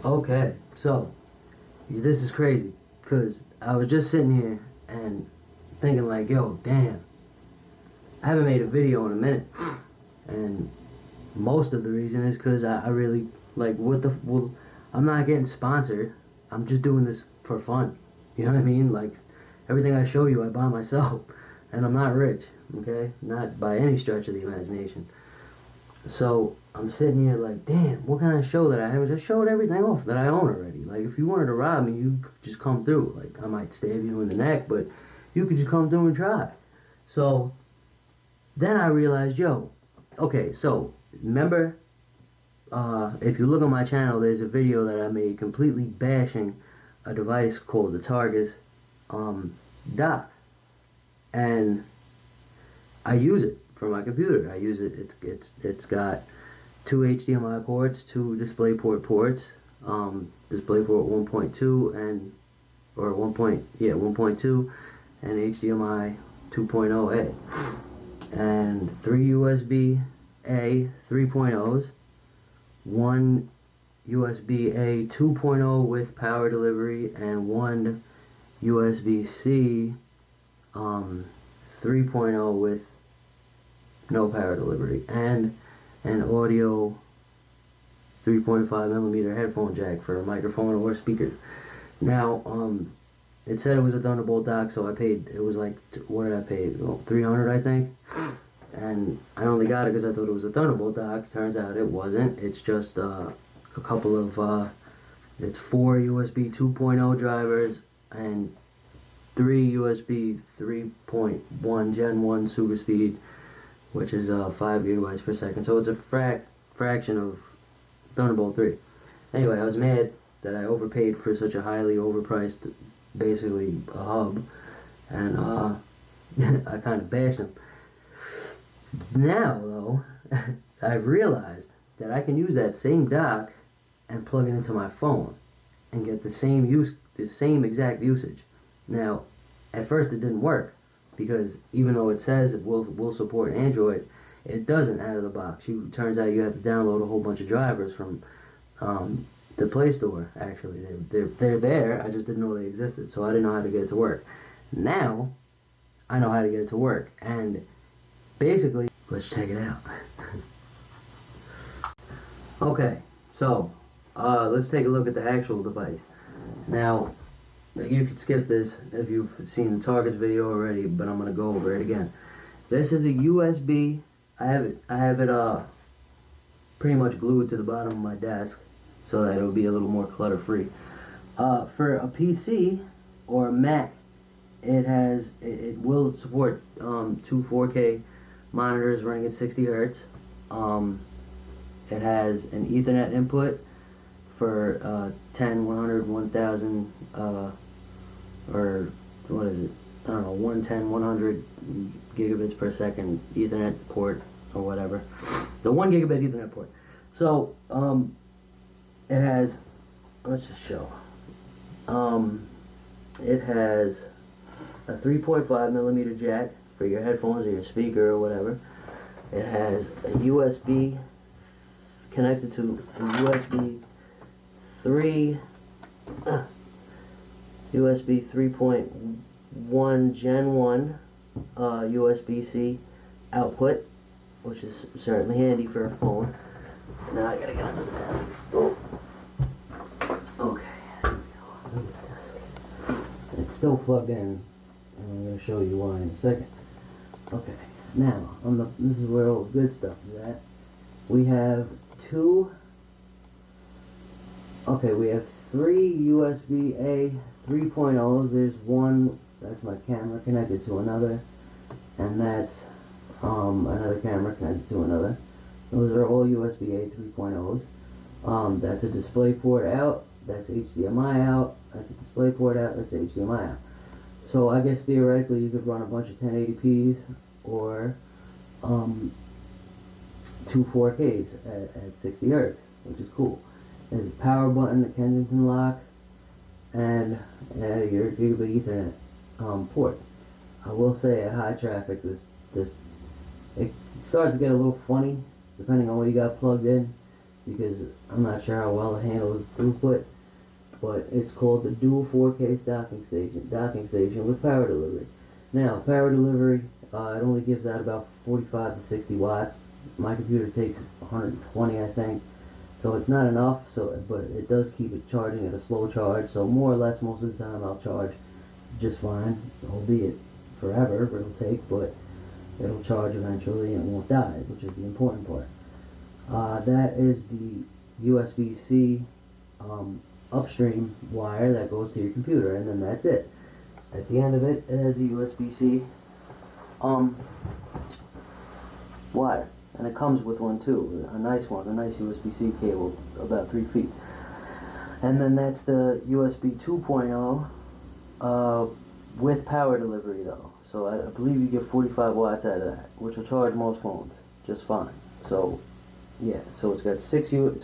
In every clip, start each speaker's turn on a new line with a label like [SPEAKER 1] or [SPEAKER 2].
[SPEAKER 1] Okay, so this is crazy because I was just sitting here and thinking like, yo, damn, I haven't made a video in a minute, and most of the reason is because I really like well, I'm not getting sponsored. I'm just doing this for fun. You know what I mean? Like everything I show you, I buy myself, and I'm not rich. Okay, not by any stretch of the imagination. So I'm sitting here like, damn, what kind of show that I have? I just showed everything off that I own already. Like, if you wanted to rob me, you could just come through. Like, I might stab you in the neck, but you could just come through and try. So then I realized, yo, okay, so remember, if you look on my channel, there's a video that I made completely bashing a device called the Targus dock, and I use it for my computer. I use it. It's got two HDMI ports, two DisplayPort ports, DisplayPort 1.2 and 1.2, and HDMI 2.0A, and three USB A 3.0s, one USB A 2.0 with power delivery, and one USB C 3.0 with no power delivery, and an audio 3.5 millimeter headphone jack for a microphone or speakers. Now, it said it was a Thunderbolt dock, so I paid. It was like, what did I pay? Well, $300, I think. And I only got it because I thought it was a Thunderbolt dock. Turns out it wasn't. It's just a couple of. It's four USB 2.0 drivers and three USB 3.1 Gen 1 super speed, which is 5 gigabytes per second. So it's a fraction of Thunderbolt 3. Anyway, I was mad that I overpaid for such a highly overpriced, basically, a hub, and I kind of bashed them. Now, though, I've realized that I can use that same dock and plug it into my phone and get the same exact usage. Now, at first it didn't work, because even though it says it will support Android, it doesn't out of the box. Turns out you have to download a whole bunch of drivers from the Play Store. Actually, they're there. I just didn't know they existed, so I didn't know how to get it to work. Now I know how to get it to work, and basically, let's check it out. Okay, so let's take a look at the actual device. Now, you could skip this if you've seen the Targus video already, but I'm gonna go over it again. This is a USB. I have it pretty much glued to the bottom of my desk so that it'll be a little more clutter free. For a PC or a Mac, it will support two 4K monitors running at 60 hertz. It has an Ethernet input for 10, 100, 1000, or what is it? I don't know, 110, 100 gigabits per second Ethernet port or whatever. The 1 gigabit Ethernet port. So, it has, let's just show. It has a 3.5 millimeter jack for your headphones or your speaker or whatever. It has a USB connected to a USB 3.1 Gen 1 USB-C output, which is certainly handy for a phone. Now I gotta get under the desk. Okay, under the desk. It's still plugged in, and I'm gonna show you why in a second. Okay, now this is where all the good stuff is at. We have three USB-A 3.0s. There's one, that's my camera connected to another, and that's another camera connected to another. Those are all USB-A 3.0s. That's a display port out, that's HDMI out, that's a display port out, that's HDMI out. So I guess theoretically you could run a bunch of 1080p's or two 4Ks at 60 hertz, which is cool. There's a power button, a Kensington lock, and your gigabit Ethernet port. I will say at high traffic, it starts to get a little funny depending on what you got plugged in. because I'm not sure how well it handles throughput, but it's called the dual 4K docking station with power delivery. Now, power delivery, it only gives out about 45 to 60 watts. My computer takes 120, I think, so it's not enough. But it does keep it charging at a slow charge. So more or less, most of the time, I'll charge just fine, albeit forever. It'll take, but it'll charge eventually and it won't die, which is the important part. That is the USB-C upstream wire that goes to your computer, and then that's it. At the end of it, it has a USB-C wire, and it comes with one too, a nice one, a nice USB-C cable, about 3 feet. And then that's the USB 2.0 with power delivery though. So I believe you get 45 watts out of that, which will charge most phones just fine. So yeah, so it's got four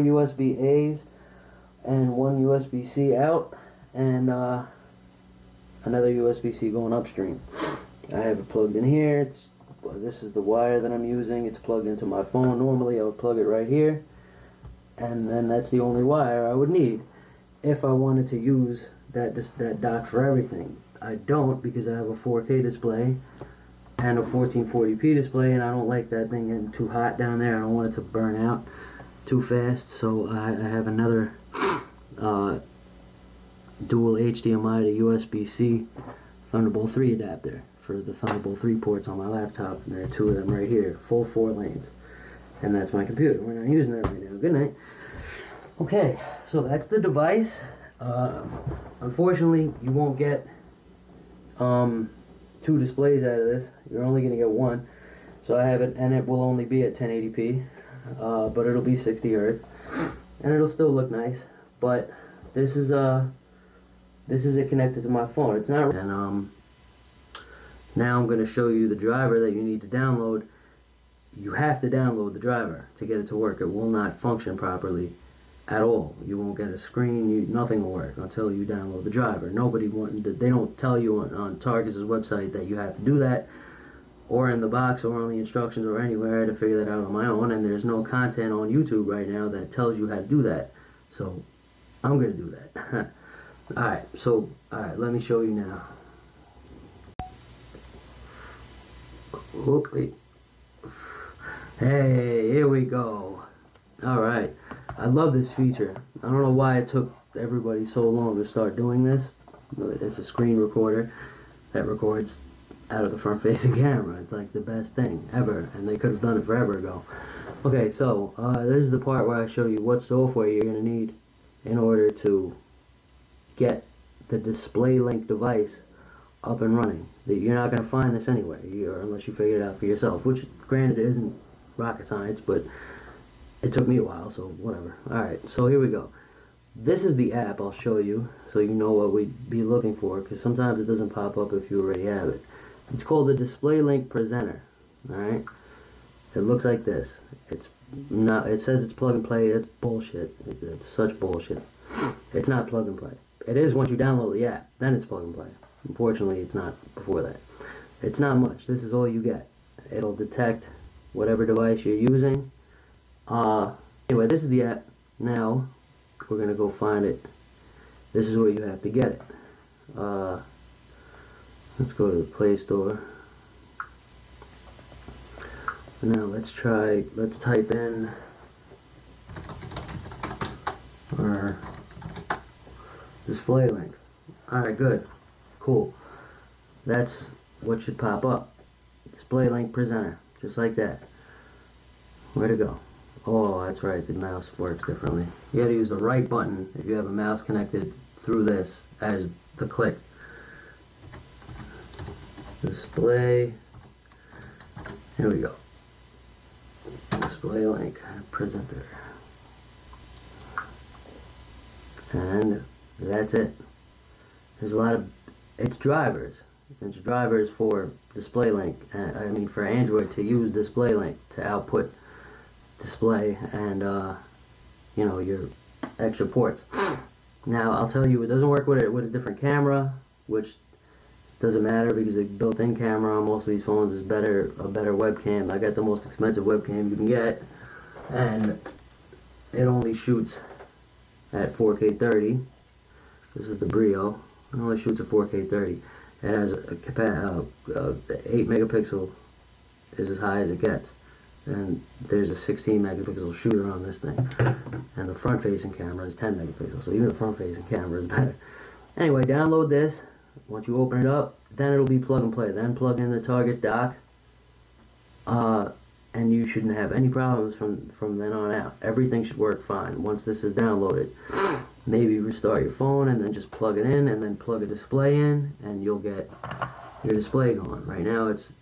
[SPEAKER 1] USB A's and one USB-C out, and another USB-C going upstream. I have it plugged in here. This is the wire that I'm using. It's plugged into my phone. Normally I would plug it right here, and then that's the only wire I would need if I wanted to use that dock for everything. I don't, because I have a 4K display and a 1440p display, and I don't like that thing getting too hot down there. I don't want it to burn out too fast, so I have another dual HDMI to USB-C Thunderbolt 3 adapter for the Thunderbolt 3 ports on my laptop, and there are two of them right here, full 4 lanes. And that's my computer. We're not using that right now. Good night. Okay, so that's the device. Unfortunately, you won't get 2 displays out of this. You're only going to get one. So I have it, and it will only be at 1080p, but it'll be 60 hertz, and it'll still look nice. But this is it connected to my phone. It's not. And now I'm going to show you the driver that you need to download. You have to download the driver to get it to work. It will not function properly at all. You won't get a screen. Nothing will work until you download the driver. They don't tell you on Targus' website that you have to do that, or in the box, or on the instructions, or anywhere. I had to figure that out on my own, and there's no content on YouTube right now that tells you how to do that. So I'm going to do that. Alright, let me show you now. Whoop, wait. Hey, here we go. Alright, I love this feature. I don't know why it took everybody so long to start doing this. It's a screen recorder that records out of the front facing camera. It's like the best thing ever, and they could have done it forever ago. Okay, so this is the part where I show you what software you're going to need in order to get the Displaylink device up and running. You're not going to find this anywhere, unless you figure it out for yourself, which granted it isn't rocket science, but it took me a while, so whatever. Alright, so here we go. This is the app I'll show you, so you know what we'd be looking for, because sometimes it doesn't pop up if you already have it. It's called the Displaylink Presenter. Alright? It looks like this. It says it's plug and play. It's bullshit. It's such bullshit. It's not plug and play. It is once you download the app, then it's plug and play. Unfortunately, it's not before that. It's not much. This is all you get. It'll detect whatever device you're using. Anyway, this is the app. Now, we're going to go find it. This is where you have to get it. Let's go to the Play Store. Now let's type in our Displaylink. Alright, good. Cool. That's what should pop up. Displaylink Presenter. Just like that. Where to go? Oh, that's right, the mouse works differently. You gotta use the right button if you have a mouse connected through this as the click. Display. Here we go. Displaylink Presenter. And that's it. There's a lot of, it's drivers. It's drivers for Displaylink. I mean for Android to use Displaylink to output display and your extra ports. Now I'll tell you, it doesn't work with a different camera, which doesn't matter because the built-in camera on most of these phones is a better webcam. I got the most expensive webcam you can get, and it only shoots at 4K 30. This is the Brio. It only shoots at 4K 30. It has a 8 megapixel is as high as it gets, and there's a 16 megapixel shooter on this thing, and the front facing camera is 10 megapixels, so even the front facing camera is better. Anyway, download this. Once you open it up, then it'll be plug and play. Then plug in the Targus dock, and you shouldn't have any problems from then on out. Everything should work fine once this is downloaded. Maybe restart your phone and then just plug it in, and then plug a display in, and you'll get your display going. Right now it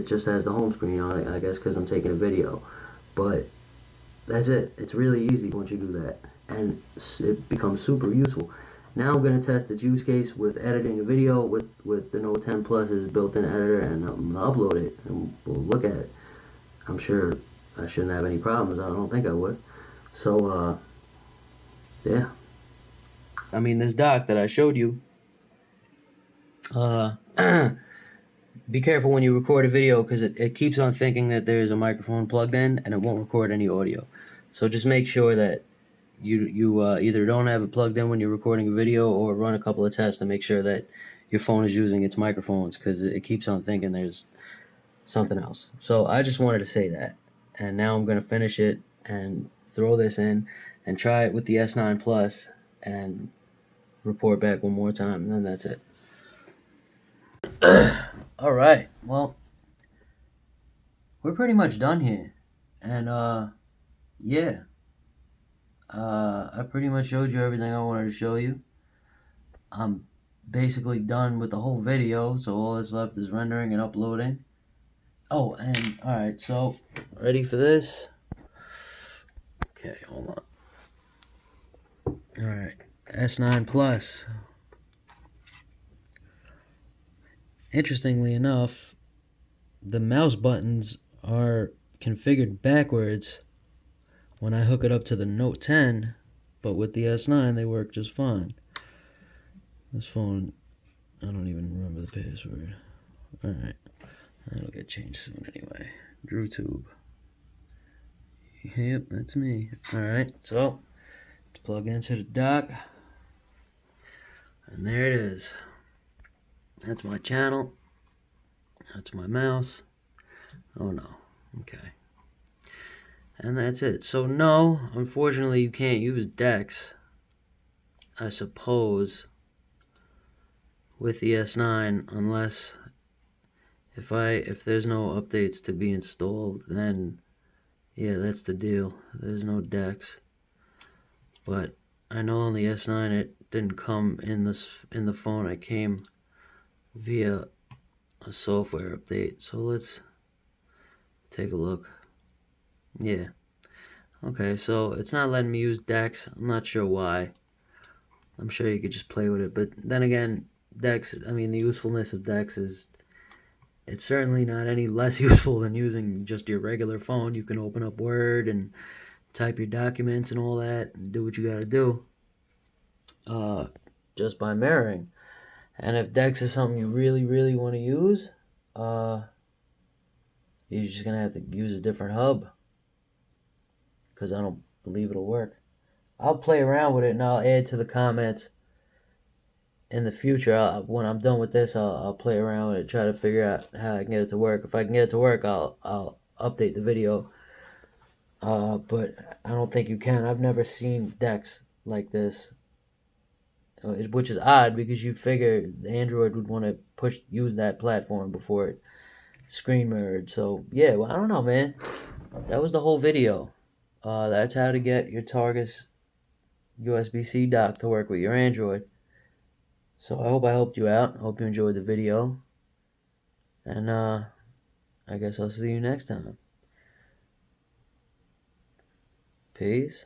[SPEAKER 1] just has the home screen on it, I guess, because I'm taking a video. But that's it. It's really easy once you do that, and it becomes super useful. Now I'm going to test its use case with editing a video with the Note 10 Plus's built-in editor, and I'm going to upload it, and we'll look at it. I'm sure I shouldn't have any problems. I don't think I would. So, yeah. I mean, this dock that I showed you, be careful when you record a video, because it keeps on thinking that there's a microphone plugged in, and it won't record any audio. So just make sure that you either don't have it plugged in when you're recording a video, or run a couple of tests to make sure that your phone is using its microphones, because it keeps on thinking there's something else. So I just wanted to say that, and now I'm going to finish it and throw this in and try it with the S9 Plus and report back one more time, and then that's it. All right, well, we're pretty much done here, and yeah, I pretty much showed you everything I wanted to show you. I'm basically done with the whole video, so all that's left is rendering and uploading. Oh, and alright, so ready for this? Okay, hold on. Alright, S9 Plus. Interestingly enough, the mouse buttons are configured backwards when I hook it up to the Note 10, but with the S9 they work just fine. This phone, I don't even remember the password. Alright, that'll get changed soon anyway. DrewTube. Yep, that's me. Alright, so let's plug into the dock. And there it is. That's my channel. That's my mouse. Oh no. Okay. And that's it. So no, unfortunately you can't use Dex, I suppose, with the S9, unless if there's no updates to be installed, then yeah, that's the deal. There's no Dex. But I know on the S9 it didn't come in the phone. It came via a software update. So let's take a look. Yeah. Okay, so it's not letting me use Dex. I'm not sure why. I'm sure you could just play with it, but then again, Dex, I mean, the usefulness of Dex is, it's certainly not any less useful than using just your regular phone. You can open up Word and type your documents and all that, and do what you gotta do, just by mirroring. And if Dex is something you really, really want to use, you're just gonna have to use a different hub, because I don't believe it'll work. I'll play around with it, and I'll add to the comments in the future. When I'm done with this, I'll play around with it, try to figure out how I can get it to work. If I can get it to work, I'll update the video. But I don't think you can. I've never seen Dex like this, which is odd, because you'd figure Android would want to use that platform before it screen mirrored. So yeah, well, I don't know, man. That was the whole video. That's how to get your Targus USB-C dock to work with your Android. So I hope I helped you out. I hope you enjoyed the video. And I guess I'll see you next time. Peace.